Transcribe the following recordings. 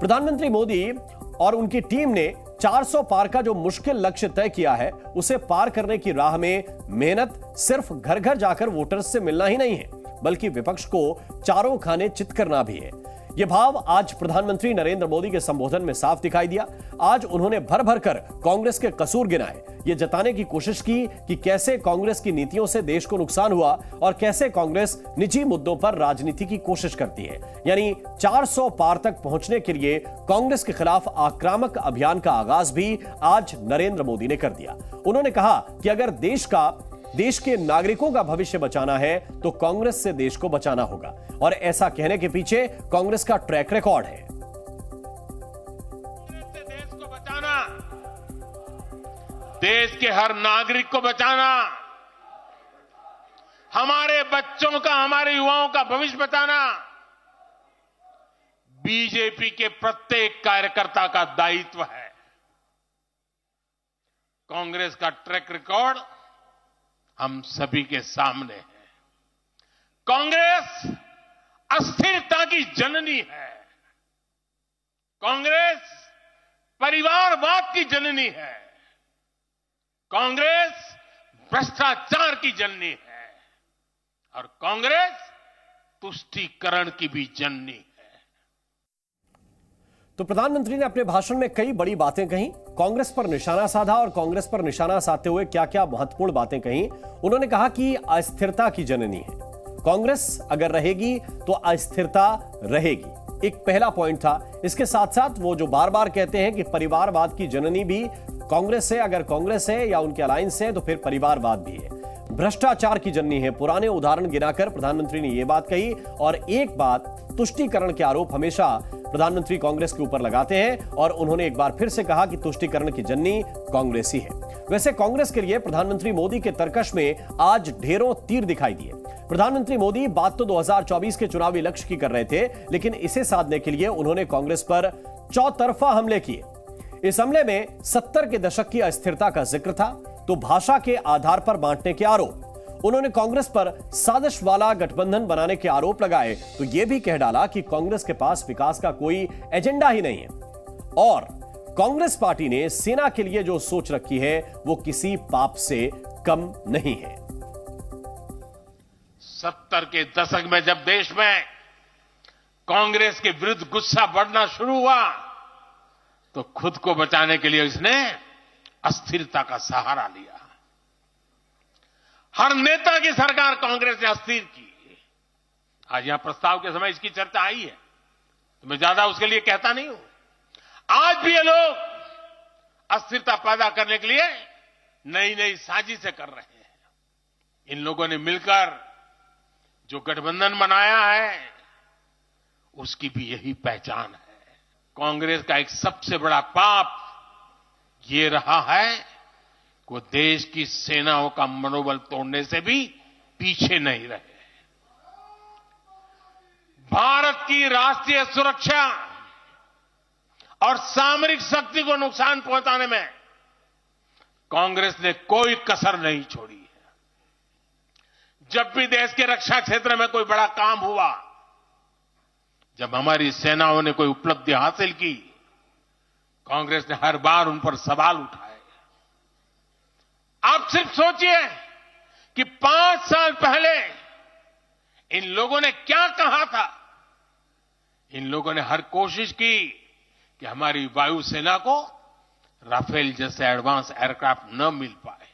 प्रधानमंत्री मोदी और उनकी टीम ने 400 पार का जो मुश्किल लक्ष्य तय किया है, उसे पार करने की राह में मेहनत सिर्फ घर घर जाकर वोटर्स से मिलना ही नहीं है, बल्कि विपक्ष को चारों खाने चित करना भी है। यह भाव आज प्रधानमंत्री नरेंद्र मोदी के संबोधन में साफ दिखाई दिया। आज उन्होंने भर भर कर कांग्रेस के कसूर गिनाए, यह जताने की कोशिश की कि कैसे कांग्रेस की नीतियों से देश को नुकसान हुआ और कैसे कांग्रेस निजी मुद्दों पर राजनीति की कोशिश करती है। यानी 400 पार तक पहुंचने के लिए कांग्रेस के खिलाफ आक्रामक अभियान का आगाज भी आज नरेंद्र मोदी ने कर दिया। उन्होंने कहा कि अगर देश के नागरिकों का भविष्य बचाना है तो कांग्रेस से देश को बचाना होगा, और ऐसा कहने के पीछे कांग्रेस का ट्रैक रिकॉर्ड है। देश को बचाना, देश के हर नागरिक को बचाना, हमारे बच्चों का, हमारे युवाओं का भविष्य बचाना बीजेपी के प्रत्येक कार्यकर्ता का दायित्व है। कांग्रेस का ट्रैक रिकॉर्ड हम सभी के सामने है। कांग्रेस अस्थिरता की जननी है। कांग्रेस परिवारवाद की जननी है। कांग्रेस भ्रष्टाचार की जननी है और कांग्रेस तुष्टीकरण की भी जननी है। तो प्रधानमंत्री ने अपने भाषण में कई बड़ी बातें कही, कांग्रेस पर निशाना साधा और कांग्रेस पर निशाना साधते हुए क्या क्या महत्वपूर्ण बातें कही। उन्होंने कहा कि अस्थिरता की जननी है कांग्रेस, अगर रहेगी तो अस्थिरता रहेगी, एक पहला पॉइंट था। इसके साथ साथ वो जो बार बार कहते हैं कि परिवारवाद की जननी भी कांग्रेस है, अगर कांग्रेस है या उनके अलायंस है तो फिर परिवारवाद भी है। भ्रष्टाचार की जननी है, पुराने उदाहरण गिनाकर प्रधानमंत्री ने यह बात कही। और एक बात, तुष्टीकरण के आरोप हमेशा प्रधानमंत्री कांग्रेस के ऊपर लगाते हैं और उन्होंने एक बार फिर से कहा कि तुष्टीकरण की जननी कांग्रेस ही है। वैसे कांग्रेस के लिए प्रधानमंत्री मोदी के तर्कश में आज ढेरों तीर दिखाई दिए। प्रधानमंत्री मोदी बात तो 2024 के चुनावी लक्ष्य की कर रहे थे, लेकिन इसे साधने के लिए उन्होंने कांग्रेस पर चौतरफा हमले किए। इस हमले में 70 के दशक की अस्थिरता का जिक्र था, तो भाषा के आधार पर बांटने के आरोप, उन्होंने कांग्रेस पर साजिश वाला गठबंधन बनाने के आरोप लगाए, तो यह भी कह डाला कि कांग्रेस के पास विकास का कोई एजेंडा ही नहीं है और कांग्रेस पार्टी ने सेना के लिए जो सोच रखी है वो किसी पाप से कम नहीं है। 70 के दशक में जब देश में कांग्रेस के विरुद्ध गुस्सा बढ़ना शुरू हुआ तो खुद को बचाने के लिए इसने अस्थिरता का सहारा लिया। हर नेता की सरकार कांग्रेस ने अस्थिर की। आज यहां प्रस्ताव के समय इसकी चर्चा आई है, तो मैं ज्यादा उसके लिए कहता नहीं हूं। आज भी ये लोग अस्थिरता पैदा करने के लिए नई नई साजिशें कर रहे हैं। इन लोगों ने मिलकर जो गठबंधन बनाया है उसकी भी यही पहचान है। कांग्रेस का एक सबसे बड़ा पाप ये रहा है कि वो देश की सेनाओं का मनोबल तोड़ने से भी पीछे नहीं रहे। भारत की राष्ट्रीय सुरक्षा और सामरिक शक्ति को नुकसान पहुंचाने में कांग्रेस ने कोई कसर नहीं छोड़ी है। जब भी देश के रक्षा क्षेत्र में कोई बड़ा काम हुआ, जब हमारी सेनाओं ने कोई उपलब्धि हासिल की, कांग्रेस ने हर बार उन पर सवाल उठाए। आप सिर्फ सोचिए कि 5 साल पहले इन लोगों ने क्या कहा था। इन लोगों ने हर कोशिश की कि हमारी वायुसेना को राफेल जैसे एडवांस एयरक्राफ्ट न मिल पाए।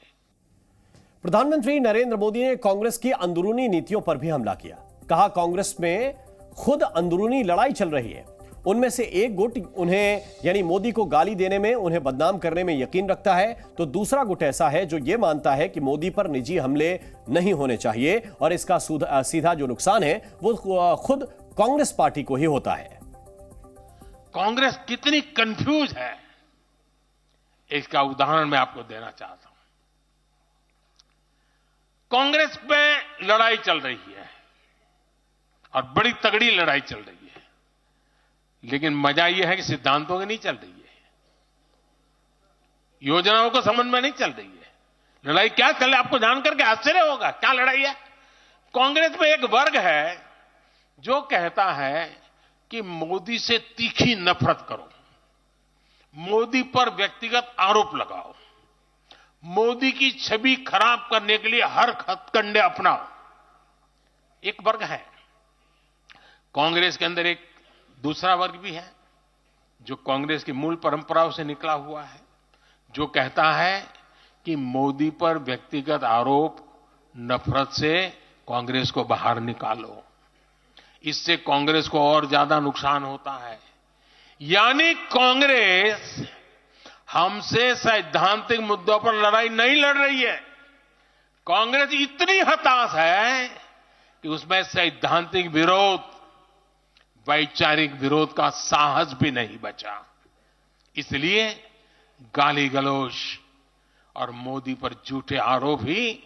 प्रधानमंत्री नरेंद्र मोदी ने कांग्रेस की अंदरूनी नीतियों पर भी हमला किया। कहा कांग्रेस में खुद अंदरूनी लड़ाई चल रही है। उनमें से एक गुट उन्हें, यानी मोदी को गाली देने में, उन्हें बदनाम करने में यकीन रखता है, तो दूसरा गुट ऐसा है जो यह मानता है कि मोदी पर निजी हमले नहीं होने चाहिए और इसका सीधा जो नुकसान है वो खुद कांग्रेस पार्टी को ही होता है। कांग्रेस कितनी कंफ्यूज है, इसका उदाहरण मैं आपको देना चाहता हूं। कांग्रेस में लड़ाई चल रही है और बड़ी तगड़ी लड़ाई चल रही है, लेकिन मजा यह है कि सिद्धांतों की नहीं चल रही है, योजनाओं को समझ में नहीं चल रही है। लड़ाई क्या चल रही है आपको जानकर के आश्चर्य होगा। क्या लड़ाई है? कांग्रेस में एक वर्ग है जो कहता है कि मोदी से तीखी नफरत करो, मोदी पर व्यक्तिगत आरोप लगाओ, मोदी की छवि खराब करने के लिए हर हथकंडे अपनाओ। एक वर्ग है, कांग्रेस के अंदर एक दूसरा वर्ग भी है जो कांग्रेस की मूल परंपराओं से निकला हुआ है, जो कहता है कि मोदी पर व्यक्तिगत आरोप, नफरत से कांग्रेस को बाहर निकालो, इससे कांग्रेस को और ज्यादा नुकसान होता है। यानी कांग्रेस हमसे सैद्धांतिक मुद्दों पर लड़ाई नहीं लड़ रही है। कांग्रेस इतनी हताश है कि उसमें सैद्धांतिक विरोध, वैचारिक विरोध का साहस भी नहीं बचा। इसलिए गाली गलौज और मोदी पर झूठे आरोप ही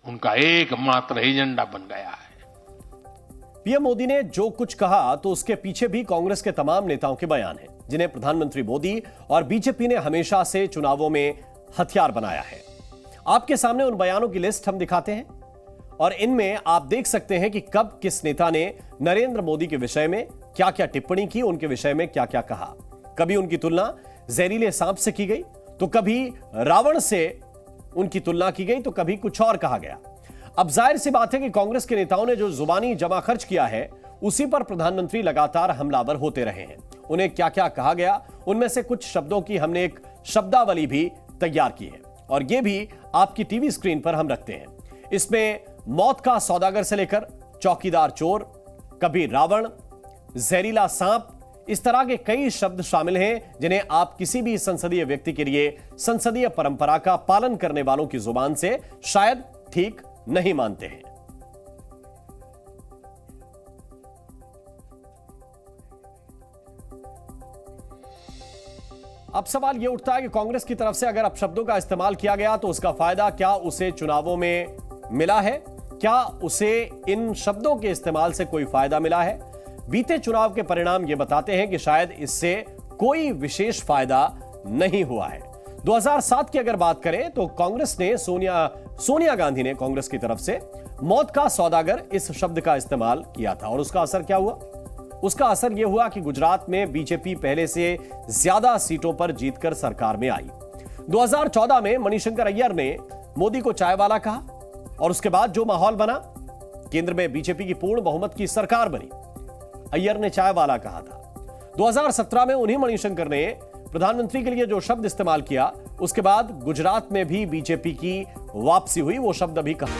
उनका एकमात्र एजेंडा बन गया है। पीएम मोदी ने जो कुछ कहा तो उसके पीछे भी कांग्रेस के तमाम नेताओं के बयान हैं, जिन्हें प्रधानमंत्री मोदी और बीजेपी ने हमेशा से चुनावों में हथियार बनाया है। आपके सामने उन बयानों की लिस्ट हम दिखाते हैं और इनमें आप देख सकते हैं कि कब किस नेता ने नरेंद्र मोदी के विषय में क्या क्या टिप्पणी की, उनके विषय में क्या क्या कहा। कभी उनकी तुलना जहरीले सांप से की गई, तो कभी रावण से उनकी तुलना की गई, तो कभी कुछ और कहा गया। अब जाहिर सी बात है कि कांग्रेस के नेताओं ने जो जुबानी जमा खर्च किया है, उसी पर प्रधानमंत्री लगातार हमलावर होते रहे हैं। उन्हें क्या क्या कहा गया, उनमें से कुछ शब्दों की हमने एक शब्दावली भी तैयार की है और यह भी आपकी टीवी स्क्रीन पर हम रखते हैं। इसमें मौत का सौदागर से लेकर चौकीदार चोर, कभी रावण, जहरीला सांप, इस तरह के कई शब्द शामिल हैं जिन्हें आप किसी भी संसदीय व्यक्ति के लिए संसदीय परंपरा का पालन करने वालों की जुबान से शायद ठीक नहीं मानते हैं। अब सवाल यह उठता है कि कांग्रेस की तरफ से अगर अपशब्दों का इस्तेमाल किया गया तो उसका फायदा क्या उसे चुनावों में मिला है? क्या उसे इन शब्दों के इस्तेमाल से कोई फायदा मिला है? बीते चुनाव के परिणाम यह बताते हैं कि शायद इससे कोई विशेष फायदा नहीं हुआ है। 2007 की अगर बात करें तो कांग्रेस ने सोनिया गांधी ने कांग्रेस की तरफ से मौत का सौदागर इस शब्द का इस्तेमाल किया था और उसका असर क्या हुआ? उसका असर यह हुआ कि गुजरात में बीजेपी पहले से ज्यादा सीटों पर जीतकर सरकार में आई। 2014 में मणिशंकर अय्यर ने मोदी को चाय वाला कहा और उसके बाद जो माहौल बना, केंद्र में बीजेपी की पूर्ण बहुमत की सरकार बनी। अय्यर ने चाय वाला कहा था। 2017 में उन्हीं मणिशंकर ने प्रधानमंत्री के लिए जो शब्द इस्तेमाल किया, उसके बाद गुजरात में भी बीजेपी की वापसी हुई। वो शब्द अभी कहा।